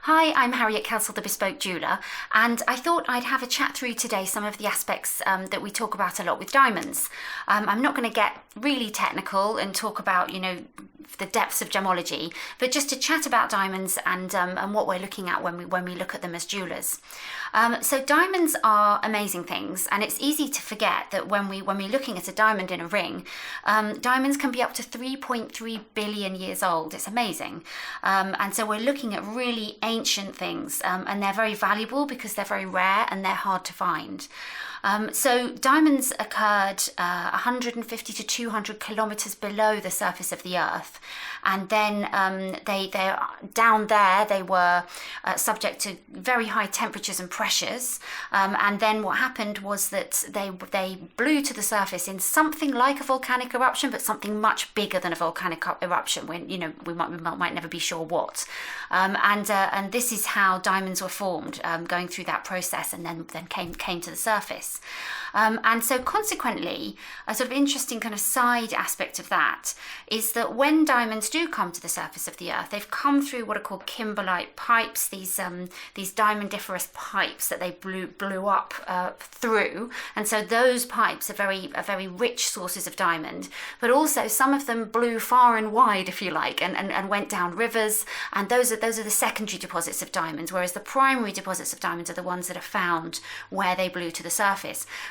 Hi, I'm Harriet Kelsall, the Bespoke Jeweller, and I thought I'd have a chat through today some of the aspects that we talk about a lot with diamonds. I'm not going to get really technical and talk about, the depths of gemology, but just to chat about diamonds and what we're looking at when we look at them as jewellers. So diamonds are amazing things, and it's easy to forget that when we're looking at a diamond in a ring, diamonds can be up to 3.3 billion years old. It's amazing. And so we're looking at really ancient things, and they're very valuable because they're very rare and they're hard to find. So diamonds occurred 150 to 200 kilometers below the surface of the Earth, and then they're down there. They were subject to very high temperatures and pressures, and then what happened was that they blew to the surface in something like a volcanic eruption, but something much bigger than a volcanic eruption. When we might never be sure what, and this is how diamonds were formed, going through that process, and then came to the surface. And so consequently, a sort of interesting kind of side aspect of that is that when diamonds do come to the surface of the Earth, they've come through what are called kimberlite pipes, these diamondiferous pipes that they blew up through. And so those pipes are very rich sources of diamond, but also some of them blew far and wide, if you like, and went down rivers. And those are the secondary deposits of diamonds, whereas the primary deposits of diamonds are the ones that are found where they blew to the surface.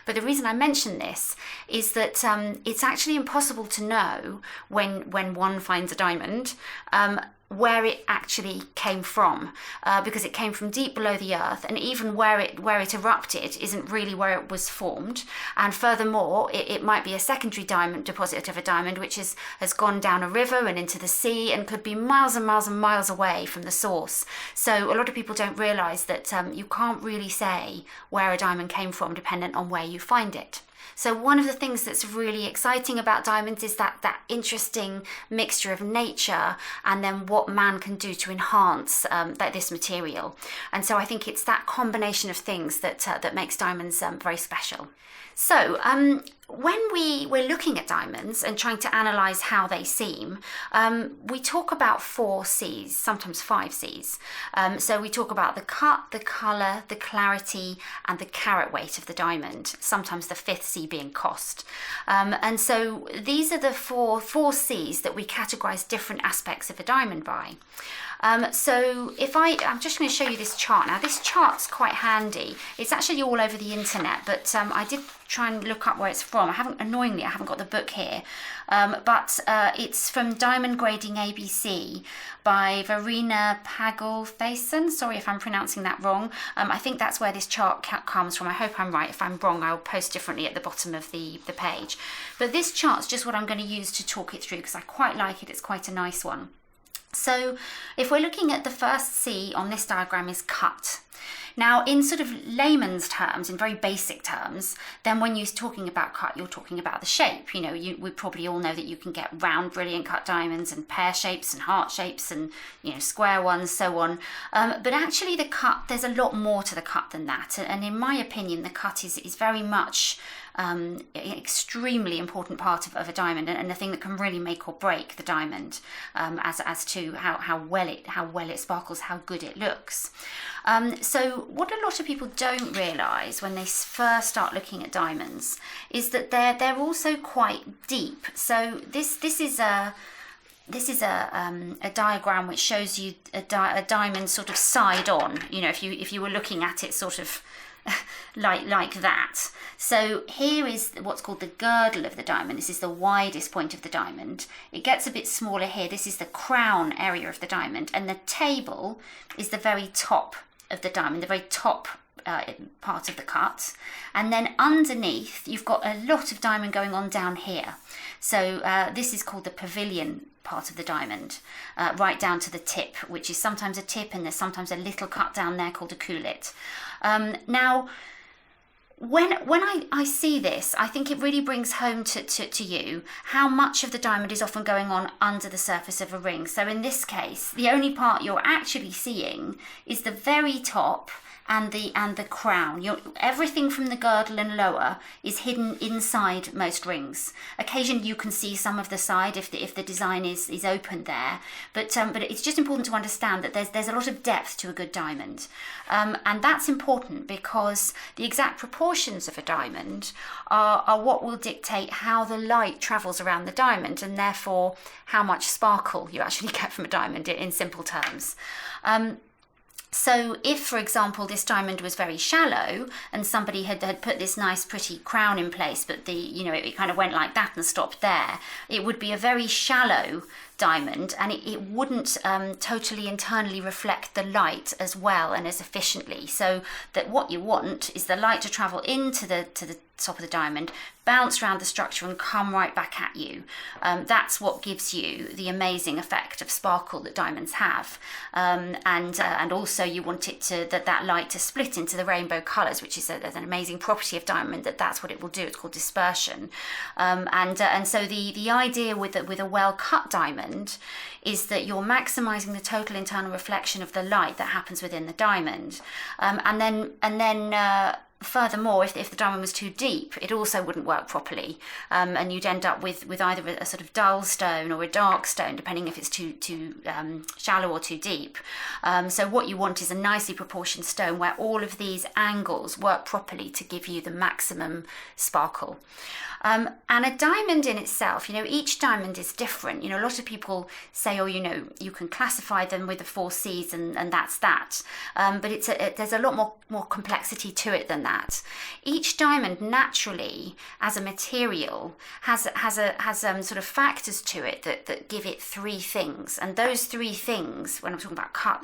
But the reason I mention this is that it's actually impossible to know when one finds a diamond where it actually came from, because it came from deep below the Earth, and even where it erupted isn't really where it was formed. And furthermore, it might be a secondary diamond deposit of a diamond which has gone down a river and into the sea and could be miles and miles and miles away from the source. So a lot of people don't realise that you can't really say where a diamond came from dependent on where you find it. So one of the things that's really exciting about diamonds is that interesting mixture of nature and then what man can do to enhance this material. And so I think it's that combination of things that makes diamonds very special. So when we're looking at diamonds and trying to analyse how they seem, we talk about 4 C's, sometimes 5 C's. So we talk about the cut, the colour, the clarity, and the carat weight of the diamond, sometimes the 5th C being cost. And so these are the four C's that we categorise different aspects of a diamond by. So I'm just going to show you this chart. Now this chart's quite handy. It's actually all over the internet, but I did try and look up where it's from. Annoyingly, I haven't got the book here, but it's from Diamond Grading ABC by Verena Pagel-Thaysen. Sorry if I'm pronouncing that wrong. I think that's where this chart comes from. I hope I'm right. If I'm wrong, I'll post differently at the bottom of the page. But this chart's just what I'm going to use to talk it through because I quite like it. It's quite a nice one. So if we're looking at the first C on this diagram is cut. Now, in sort of layman's terms, in very basic terms, then when you're talking about cut, you're talking about the shape. We probably all know that you can get round, brilliant cut diamonds and pear shapes and heart shapes and, square ones, so on. But actually the cut, there's a lot more to the cut than that. And in my opinion, the cut is very much an extremely important part of a diamond and the thing that can really make or break the diamond, as to how well it sparkles, how good it looks. So what a lot of people don't realise when they first start looking at diamonds is that they're also quite deep. So this is a diagram which shows you a diamond sort of side on. If you were looking at it sort of like that. So here is what's called the girdle of the diamond. This is the widest point of the diamond. It gets a bit smaller here. This is the crown area of the diamond, and the table is the very top of the diamond, the very top part of the cut. And then underneath you've got a lot of diamond going on down here. So this is called the pavilion part of the diamond, right down to the tip, which is sometimes a tip, and there's sometimes a little cut down there called a coulet. Now when I see this, I think it really brings home to you how much of the diamond is often going on under the surface of a ring. So in this case, the only part you're actually seeing is the very top and the crown. Everything from the girdle and lower is hidden inside most rings. Occasionally you can see some of the side if the design is open there, but it's just important to understand that there's a lot of depth to a good diamond, and that's important because the exact proportions of a diamond are what will dictate how the light travels around the diamond, and therefore how much sparkle you actually get from a diamond in simple terms. So if, for example, this diamond was very shallow and somebody had put this nice pretty crown in place, but it kind of went like that and stopped there, it would be a very shallow diamond, and it wouldn't totally internally reflect the light as well and as efficiently. So that what you want is the light to travel into the top of the diamond, bounce around the structure and come right back at you. That's what gives you the amazing effect of sparkle that diamonds have, and also you want it to that light to split into the rainbow colours, which is an amazing property of diamond. That's what it will do. It's called dispersion, and so the idea with a well cut diamond is that you're maximizing the total internal reflection of the light that happens within the diamond, and then furthermore, if the diamond was too deep, it also wouldn't work properly, and you'd end up with either a sort of dull stone or a dark stone, depending if it's too shallow or too deep. So what you want is a nicely proportioned stone where all of these angles work properly to give you the maximum sparkle. And a diamond in itself, each diamond is different. A lot of people say, you can classify them with the 4 C's and that's that. But there's a lot more complexity to it than that. Each diamond naturally, as a material, has sort of factors to it that give it 3 things. And those 3 things, when I'm talking about cut,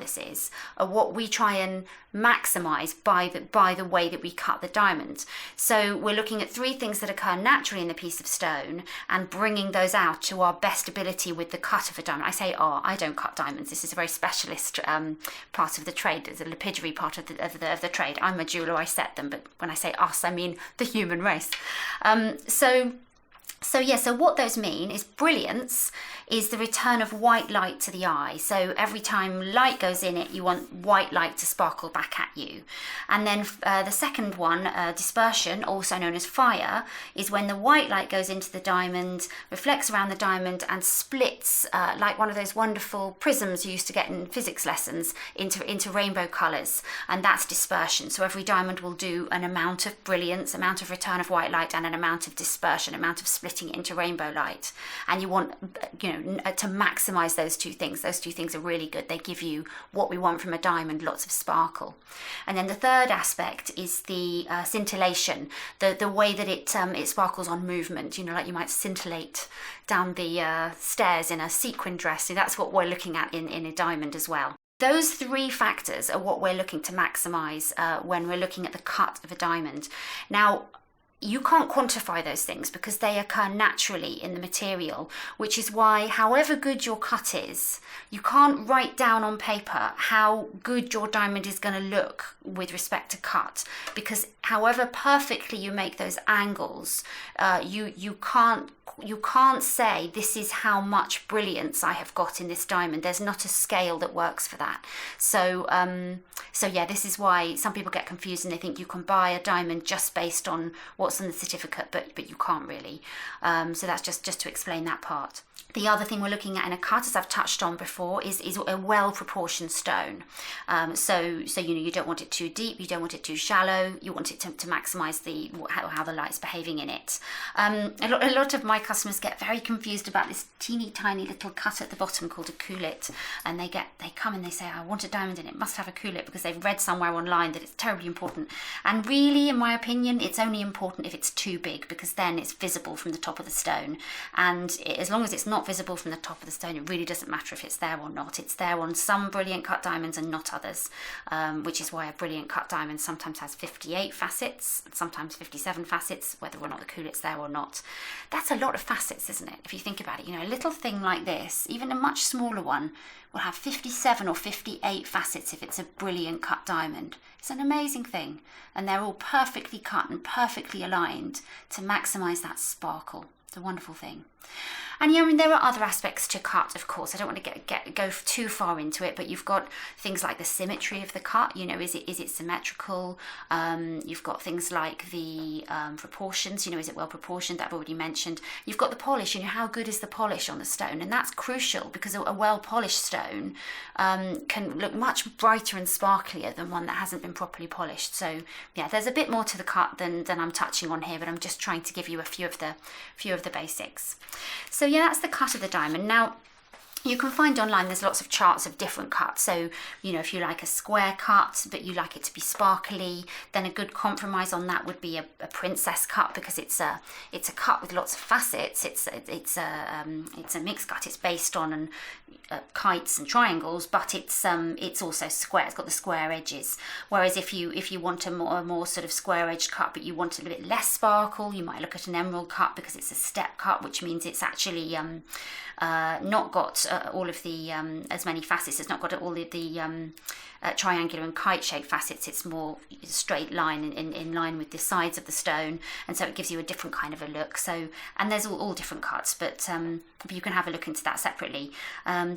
are what we try and maximize by the way that we cut the diamond. So we're looking at 3 things that occur naturally in the piece of stone and bringing those out to our best ability with the cut of a diamond. I say I don't cut diamonds. This is a very specialist part of the trade. It's a lapidary part of the trade. I'm a jeweler, I set them, but when I say us, I mean the human race. So what those mean is brilliance is the return of white light to the eye. So every time light goes in it, you want white light to sparkle back at you. And then the second one, dispersion, also known as fire, is when the white light goes into the diamond, reflects around the diamond and splits like one of those wonderful prisms you used to get in physics lessons into rainbow colours. And that's dispersion. So every diamond will do an amount of brilliance, amount of return of white light, and an amount of dispersion, amount of splitting it into rainbow light. And you want, to maximize those 2 things. Those 2 things are really good. They give you what we want from a diamond, lots of sparkle. And then the third aspect is the scintillation, the way that it sparkles on movement, like you might scintillate down the stairs in a sequin dress. So that's what we're looking at in a diamond as well. Those 3 factors are what we're looking to maximize when we're looking at the cut of a diamond. Now, you can't quantify those things because they occur naturally in the material, which is why, however good your cut is, you can't write down on paper how good your diamond is going to look with respect to cut, because however perfectly you make those angles, you can't say this is how much brilliance I have got in this diamond. There's not a scale that works for that. So this is why some people get confused and they think you can buy a diamond just based on what's on the certificate, but you can't really. So that's just to explain that part. The other thing we're looking at in a cut, as I've touched on before, is a well-proportioned stone. So you don't want it too deep, you don't want it too shallow, you want it to maximise how the light's behaving in it. A lot of my customers get very confused about this teeny tiny little cut at the bottom called a coulet, and they come and they say, I want a diamond and it must have a coulet, because they've read somewhere online that it's terribly important. And really, in my opinion, it's only important if it's too big, because then it's visible from the top of the stone. And as long as it's not visible from the top of the stone, it really doesn't matter if it's there or not. It's there on some brilliant cut diamonds and not others, which is why a brilliant cut diamond sometimes has 58 facets, sometimes 57 facets, whether or not the coulet's there or not. That's a lot of facets, isn't it? If you think about it, a little thing like this, even a much smaller one, will have 57 or 58 facets if it's a brilliant cut diamond. It's an amazing thing, and they're all perfectly cut and perfectly aligned to maximise that sparkle. It's a wonderful thing. And yeah, I mean, there are other aspects to cut, of course. I don't want to go too far into it, but you've got things like the symmetry of the cut. You know, is it symmetrical? You've got things like the proportions. You know, is it well proportioned? That I've already mentioned. You've got the polish. You know, how good is the polish on the stone? And that's crucial, because a well polished stone can look much brighter and sparklier than one that hasn't been properly polished. So yeah, there's a bit more to the cut than I'm touching on here, but I'm just trying to give you a few of the basics. So yeah, that's the cut of the diamond. Now, you can find online, there's lots of charts of different cuts. So, you know, if you like a square cut, but you like it to be sparkly, then a good compromise on that would be a princess cut, because it's a cut with lots of facets. It's a mixed cut. It's based on kites and triangles, but it's also square. It's got the square edges. Whereas if you want a more sort of square edged cut, but you want a little bit less sparkle, you might look at an emerald cut, because it's a step cut, which means it's actually not got all of the as many facets. It's not got all the triangular and kite-shaped facets. It's more straight line in line with the sides of the stone, and so it gives you a different kind of a look. So, and there's all different cuts, but you can have a look into that separately.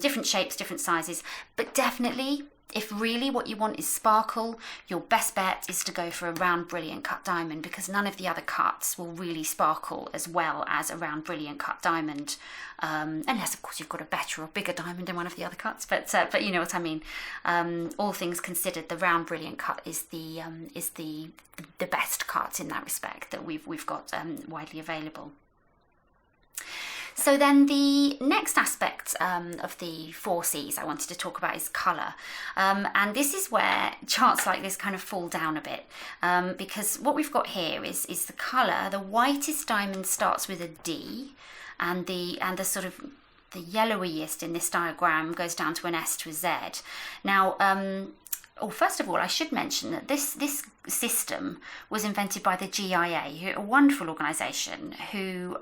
Different shapes, different sizes, but definitely, if really what you want is sparkle, your best bet is to go for a round brilliant cut diamond, because none of the other cuts will really sparkle as well as a round brilliant cut diamond, unless of course you've got a better or bigger diamond in one of the other cuts. But you know what I mean. All things considered, the round brilliant cut is the best cut in that respect that we've got widely available. So then the next aspect of the 4 C's I wanted to talk about is colour. And this is where charts like this kind of fall down a bit, because what we've got here is the colour. The whitest diamond starts with a D, and the sort of the yellowiest in this diagram goes down to an S to a Z. Now, first of all, I should mention that this system was invented by the GIA, a wonderful organisation who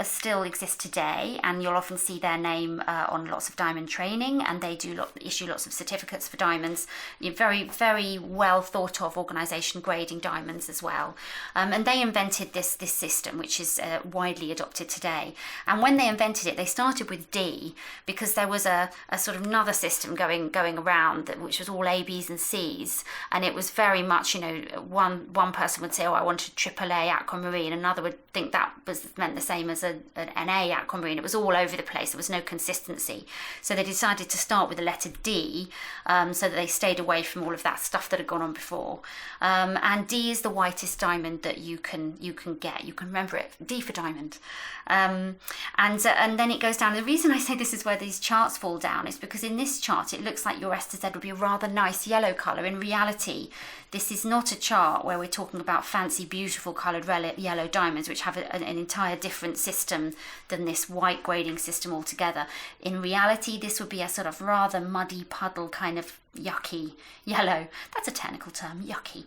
still exist today, and you'll often see their name on lots of diamond training, and they do issue lots of certificates for diamonds. Very, very well thought of organisation grading diamonds as well. And they invented this system, which is widely adopted today. And when they invented it, they started with D, because there was a sort of another system going around which was all A, B's and C's, and it was very much, you know, one person would say, oh, I wanted AAA aquamarine, another would think that meant the same as an A aquamarine. It was all over the place. There was no consistency. So they decided to start with the letter D, so that they stayed away from all of that stuff that had gone on before. And D is the whitest diamond that you can get. You can remember it, D for diamond. And then it goes down. The reason I say this is where these charts fall down is because in this chart it looks like your S to Z would be a rather nice yellow colour. In reality, this is not a chart where we're talking about fancy, beautiful coloured yellow diamonds, which have an entire different system than this white grading system altogether. In reality, this would be a sort of rather muddy puddle kind of yucky yellow. That's a technical term, yucky.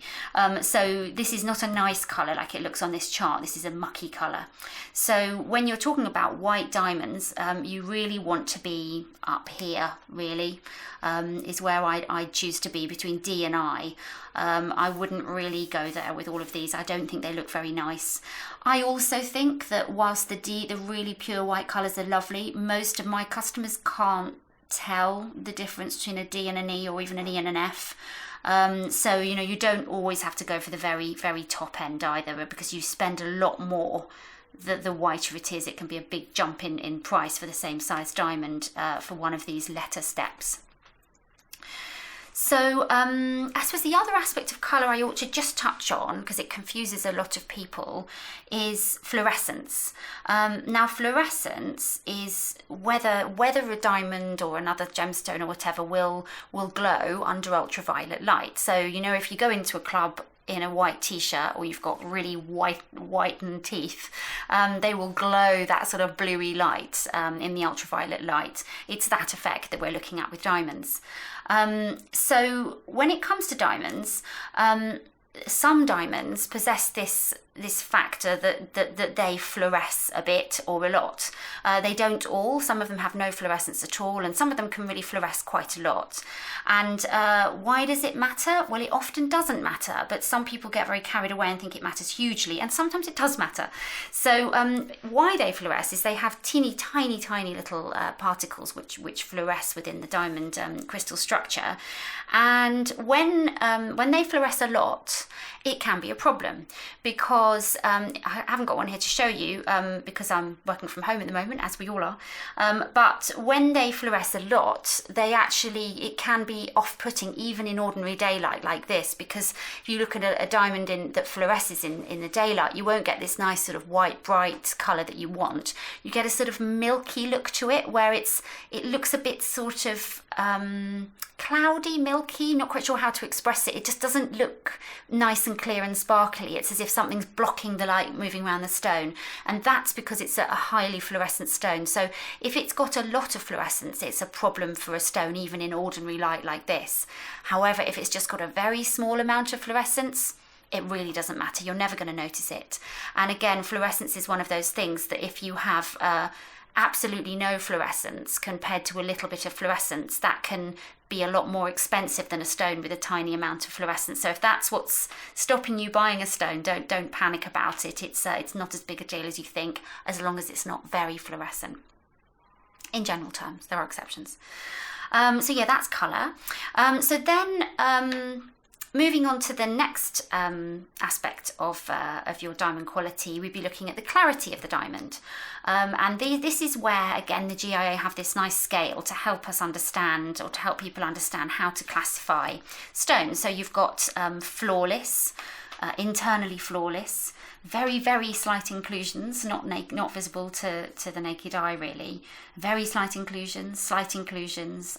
So this is not a nice colour like it looks on this chart. This is a mucky colour. So when you're talking about white diamonds, you really want to be up here, really, is where I choose to be, between D and I. I wouldn't really go there with all of these. I don't think they look very nice. I also think that whilst the really pure white colours are lovely, most of my customers can't tell the difference between a D and an E, or even an E and an F. So, you know, you don't always have to go for the very, very top end either, because you spend a lot more. The whiter it is, it can be a big jump in price for the same size diamond for one of these letter steps. So I suppose the other aspect of colour I ought to just touch on, because it confuses a lot of people, is fluorescence. Now, fluorescence is whether a diamond or another gemstone or whatever will glow under ultraviolet light. So, you know, if you go into a club in a white t-shirt, or you've got really whitened teeth, they will glow that sort of bluey light in the ultraviolet light. It's that effect that we're looking at with diamonds. So when it comes to diamonds, some diamonds possess this factor that they fluoresce a bit or a lot. They don't all. Some of them have no fluorescence at all, and some of them can really fluoresce quite a lot. And why does it matter? Well, it often doesn't matter, but some people get very carried away and think it matters hugely, and sometimes it does matter. So why they fluoresce is they have teeny tiny little particles which fluoresce within the diamond crystal structure, and when they fluoresce a lot, it can be a problem, because I haven't got one here to show you because I'm working from home at the moment, as we all are, but when they fluoresce a lot, it can be off-putting even in ordinary daylight like this, because if you look at a diamond that fluoresces in the daylight, you won't get this nice sort of white bright colour that you want. You get a sort of milky look to it, where it looks a bit sort of cloudy, milky, not quite sure how to express it. It just doesn't look nice and clear and sparkly. It's as if something's blocking the light moving around the stone, and that's because it's a highly fluorescent stone. So if it's got a lot of fluorescence, it's a problem for a stone even in ordinary light like this. However, if it's just got a very small amount of fluorescence, it really doesn't matter. You're never going to notice it. And again, fluorescence is one of those things that if you have absolutely no fluorescence compared to a little bit of fluorescence, that can be a lot more expensive than a stone with a tiny amount of fluorescence. So if that's what's stopping you buying a stone, don't panic about it. It's not as big a deal as you think, as long as it's not very fluorescent. In general terms, there are exceptions. So yeah, that's colour. So then moving on to the next aspect of your diamond quality, we'd be looking at the clarity of the diamond. And this is where, again, the GIA have this nice scale to help us understand, or to help people understand how to classify stones. So you've got flawless, internally flawless, very slight inclusions, not visible to the naked eye really, very slight inclusions,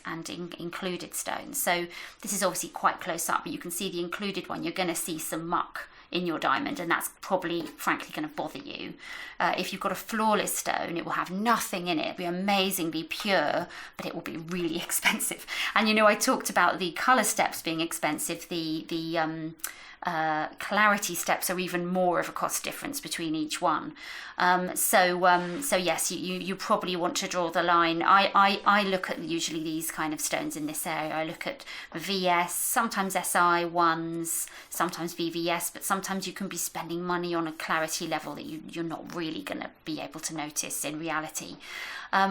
and included stones. So this is obviously quite close up, but you can see the included one, you're going to see some muck in your diamond, and that's probably frankly going to bother you. If you've got a flawless stone, it will have nothing in it, it'll be amazingly pure, but it will be really expensive. And I talked about the colour steps being expensive. The clarity steps are even more of a cost difference between each one. So yes, you probably want to draw the line. I look at usually these kind of stones in this area. I look at VS, sometimes SI ones, sometimes VVS, but sometimes you can be spending money on a clarity level that you're not really going to be able to notice in reality.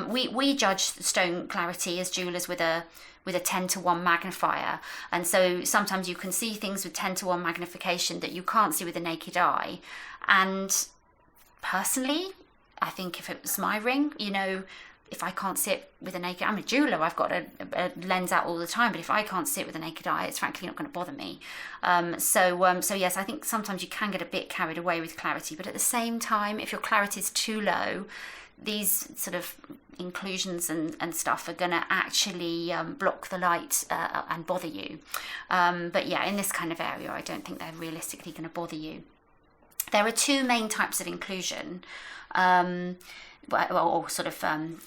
We judge stone clarity as jewellers with a 10-to-1 magnifier, and so sometimes you can see things with 10-to-1 magnification that you can't see with the naked eye. And personally, I think if it was my ring, if I can't see it with a naked, I'm a jeweler, I've got a lens out all the time, but if I can't see it with a naked eye, it's frankly not going to bother me. So yes, I think sometimes you can get a bit carried away with clarity, but at the same time, if your clarity is too low, these sort of inclusions and stuff are going to actually block the light and bother you. But yeah, in this kind of area, I don't think they're realistically going to bother you. There are two main types of inclusion, or sort of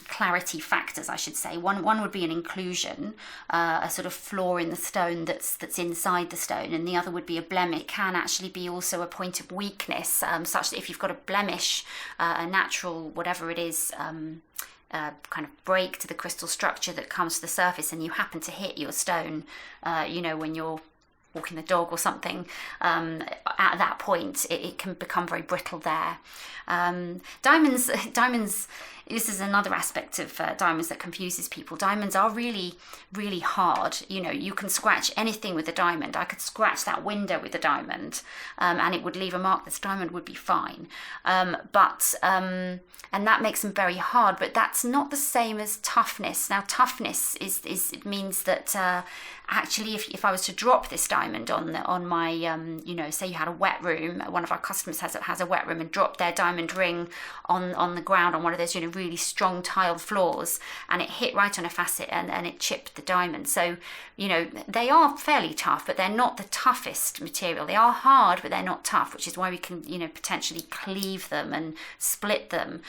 clarity factors, I should say. One would be an inclusion, a sort of flaw in the stone that's inside the stone, and the other would be a blemish. It can actually be also a point of weakness, such that if you've got a blemish, a natural, whatever it is, kind of break to the crystal structure that comes to the surface, and you happen to hit your stone, when you're walking the dog or something, at that point it can become very brittle there. Diamonds, this is another aspect of diamonds that confuses people. Diamonds are really hard. You can scratch anything with a diamond. I could scratch that window with a diamond, and it would leave a mark. This diamond would be fine. And that makes them very hard, but that's not the same as toughness. Now, toughness it means that actually, if I was to drop this diamond on my, say you had a wet room, one of our customers has a wet room, and drop their diamond ring on the ground on one of those really strong tiled floors, and it hit right on a facet and it chipped the diamond. So they are fairly tough, but they're not the toughest material. They are hard, but they're not tough, which is why we can potentially cleave them and split them.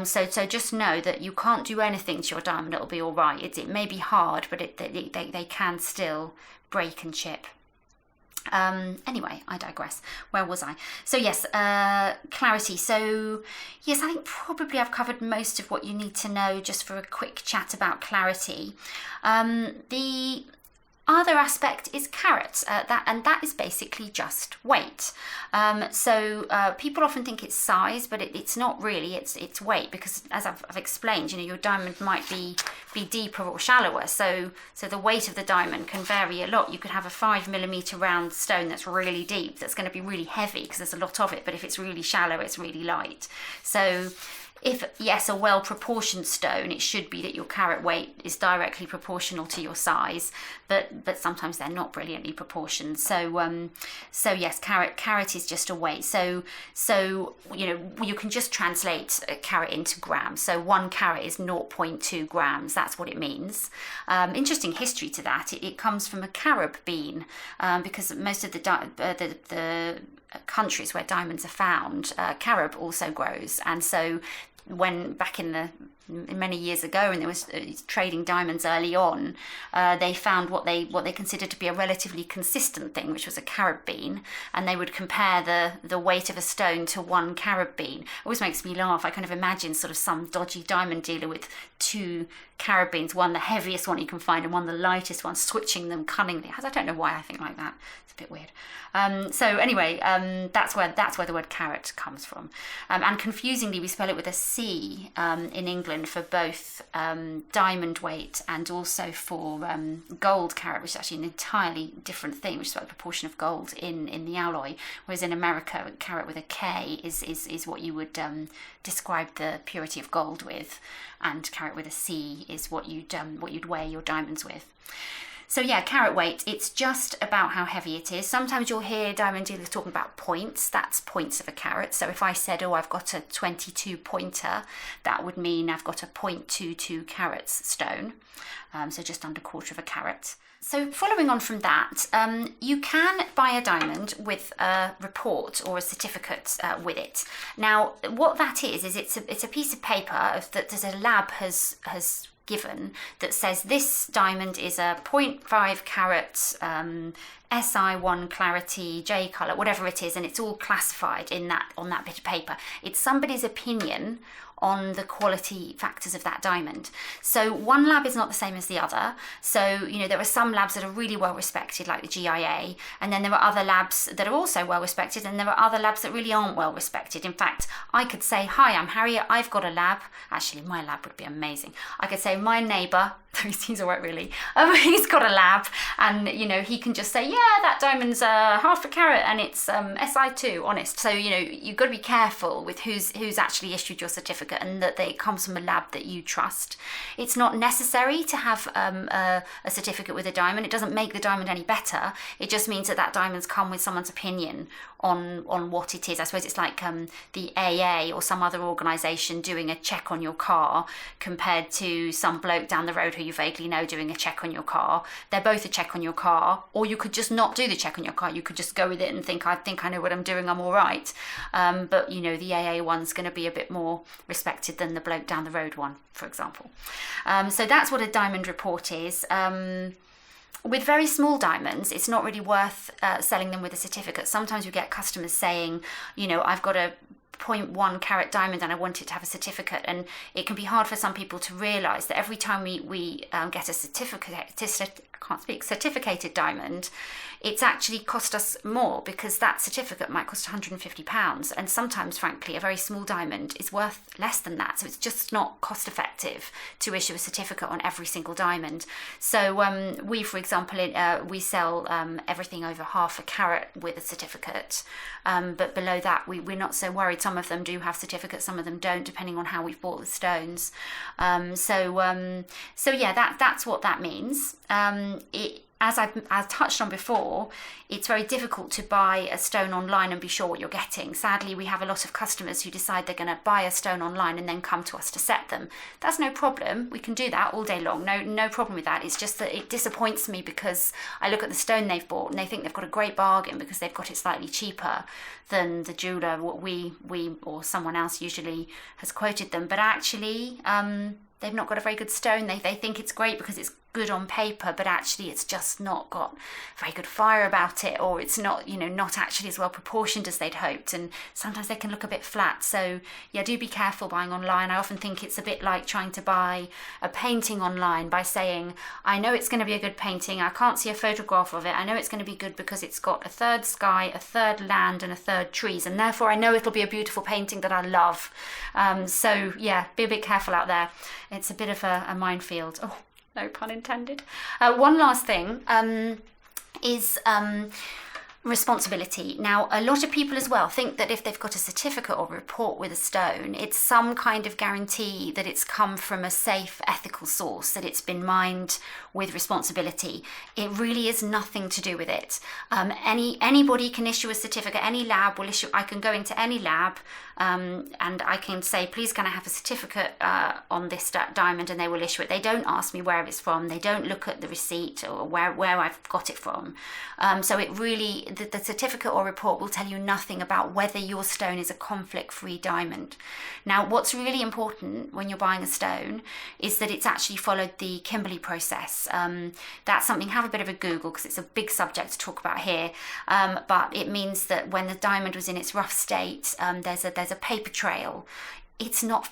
So just know that you can't do anything to your diamond. It'll be all right. It may be hard, but they can still break and chip. Anyway, I digress. Where was I? So yes, clarity. So yes, I think probably I've covered most of what you need to know just for a quick chat about clarity. The other aspect is carat, that is basically just weight. So people often think it's size, but it's not really. It's weight, because as I've explained, your diamond might be deeper or shallower. So the weight of the diamond can vary a lot. You could have a 5mm round stone that's really deep, that's going to be really heavy because there's a lot of it. But if it's really shallow, it's really light. So if, yes, a well-proportioned stone, it should be that your carat weight is directly proportional to your size, but sometimes they're not brilliantly proportioned. So yes, carat is just a weight. So you can just translate a carat into grams. So 1 carat is 0.2 grams. That's what it means. Interesting history to that. It comes from a carob bean, because most of the countries where diamonds are found, carob also grows, and so when back in many years ago, and there was trading diamonds early on, they found what they considered to be a relatively consistent thing, which was a carob bean, and they would compare the weight of a stone to 1 carob bean. It always makes me laugh. I kind of imagine sort of some dodgy diamond dealer with 2 carob beans, one the heaviest one you can find and one the lightest one, switching them cunningly. I don't know why I think like that. It's a bit weird. So anyway, that's where the word carat comes from. And confusingly, we spell it with a C in England for both diamond weight and also for gold carat, which is actually an entirely different thing, which is about the proportion of gold in the alloy. Whereas in America, carat with a K is what you would describe the purity of gold with, and carat with a C is what you'd weigh your diamonds with. So yeah, carat weight, it's just about how heavy it is. Sometimes you'll hear diamond dealers talking about points. That's points of a carat. So if I said, I've got a 22 pointer, that would mean I've got a 0.22 carats stone. So just under 1/4 of a carat. So following on from that, you can buy a diamond with a report or a certificate with it. Now, what that is it's a piece of paper that a lab has given that says this diamond is a 0.5 carat SI1 clarity, J colour, whatever it is, and it's all classified on that bit of paper. It's somebody's opinion on the quality factors of that diamond. So one lab is not the same as the other. So, there are some labs that are really well respected, like the GIA, and then there are other labs that are also well respected, and there are other labs that really aren't well respected. In fact, I could say, hi, I'm Harriet, I've got a lab. Actually, my lab would be amazing. I could say, my neighbour, he's all right really, he's got a lab, and he can just say, yeah, that diamond's 1/2 carat and it's SI2, honest. So you've got to be careful with who's actually issued your certificate, and that it comes from a lab that you trust. It's not necessary to have a certificate with a diamond. It doesn't make the diamond any better. It just means that diamond's come with someone's opinion on what it is. I suppose it's like the AA or some other organisation doing a check on your car compared to some bloke down the road who you vaguely know doing a check on your car. They're both a check on your car, or you could just not do the check on your car. You could just go with it and think I know what I'm doing, I'm all right. But the AA one's going to be a bit more respected than the bloke down the road one, for example. So that's what a diamond report is. With very small diamonds, it's not really worth selling them with a certificate. Sometimes you get customers saying, I've got a 0.1 carat diamond and I want it to have a certificate, and it can be hard for some people to realise that every time we get a certificated diamond, it's actually cost us more, because that certificate might cost £150, and sometimes, frankly, a very small diamond is worth less than that. So it's just not cost effective to issue a certificate on every single diamond. So we, for example, we sell everything over 1/2 carat with a certificate, but below that we're not so worried. Some of them do have certificates, some of them don't, depending on how we've bought the stones. So yeah, that's what that means. As I've touched on before, it's very difficult to buy a stone online and be sure what you're getting. Sadly, we have a lot of customers who decide they're going to buy a stone online and then come to us to set them. That's no problem. We can do that all day long. No problem with that. It's just that it disappoints me, because I look at the stone they've bought and they think they've got a great bargain because they've got it slightly cheaper than the jeweller, what we or someone else usually has quoted them. But actually, they've not got a very good stone. They think it's great because it's good on paper, but actually it's just not got very good fire about it, or it's not, not actually as well proportioned as they'd hoped, and sometimes they can look a bit flat. So yeah, do be careful buying online. I often think it's a bit like trying to buy a painting online by saying, I know it's going to be a good painting, I can't see a photograph of it, I know it's going to be good because it's got a third sky, a third land, and a third trees, and therefore I know it'll be a beautiful painting that I love. So yeah, be a bit careful out there. It's a bit of a minefield. Oh, no pun intended. One last thing is responsibility. Now, a lot of people as well think that if they've got a certificate or report with a stone, it's some kind of guarantee that it's come from a safe, ethical source, that it's been mined with responsibility. It really is nothing to do with it. Anybody can issue a certificate. Any lab will issue. I can go into any lab and I can say, please, can I have a certificate on this diamond, and they will issue it. They don't ask me where it's from. They don't look at the receipt or where I've got it from. So it really, the certificate or report will tell you nothing about whether your stone is a conflict-free diamond. Now, what's really important when you're buying a stone is that it's actually followed the Kimberley process. That's something, have a bit of a Google, because it's a big subject to talk about here. But it means that when the diamond was in its rough state, there's a paper trail. It's not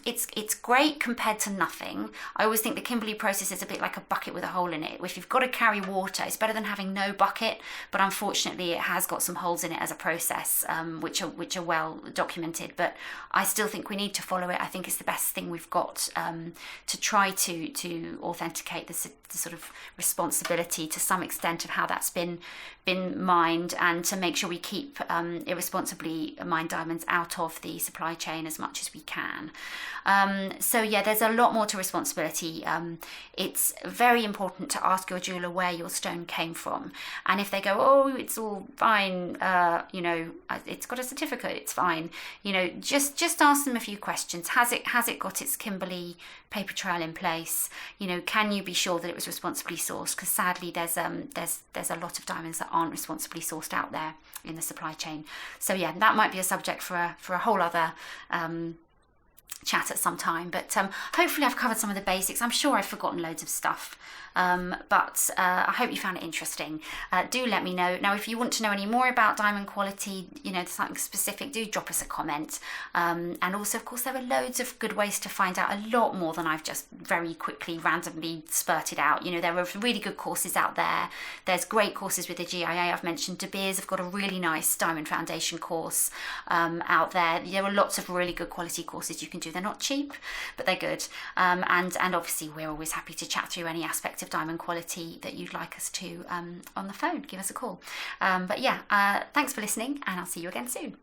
it's great compared to nothing. I always think the Kimberley process is a bit like a bucket with a hole in it. If you've got to carry water, it's better than having no bucket, but unfortunately it has got some holes in it as a process, which are well documented. But I still think we need to follow it. I think it's the best thing we've got to try to authenticate the sort of responsibility to some extent of how that's been mined, and to make sure we keep irresponsibly mined diamonds out of the supply chain as much as we can. So yeah, there's a lot more to responsibility. It's very important to ask your jeweler where your stone came from, and if they go, oh, it's all fine, it's got a certificate, it's fine, just ask them a few questions. Has it got its Kimberley paper trail in place? Can you be sure that it was responsibly sourced? Because sadly there's a lot of diamonds that aren't responsibly sourced out there in the supply chain. So yeah, that might be a subject for a whole other chat at some time, but hopefully I've covered some of the basics. I'm sure I've forgotten loads of stuff, but I hope you found it interesting. Do let me know. Now, if you want to know any more about diamond quality, something specific, do drop us a comment. And also, of course, there are loads of good ways to find out a lot more than I've just very quickly randomly spurted out. There are really good courses out there. There's great courses with the GIA. I've mentioned De Beers have got a really nice diamond foundation course out there. There are lots of really good quality courses you can do. They're not cheap, but they're good. And obviously we're always happy to chat through any aspect of diamond quality that you'd like us to on the phone. Give us a call. But yeah, thanks for listening, and I'll see you again soon.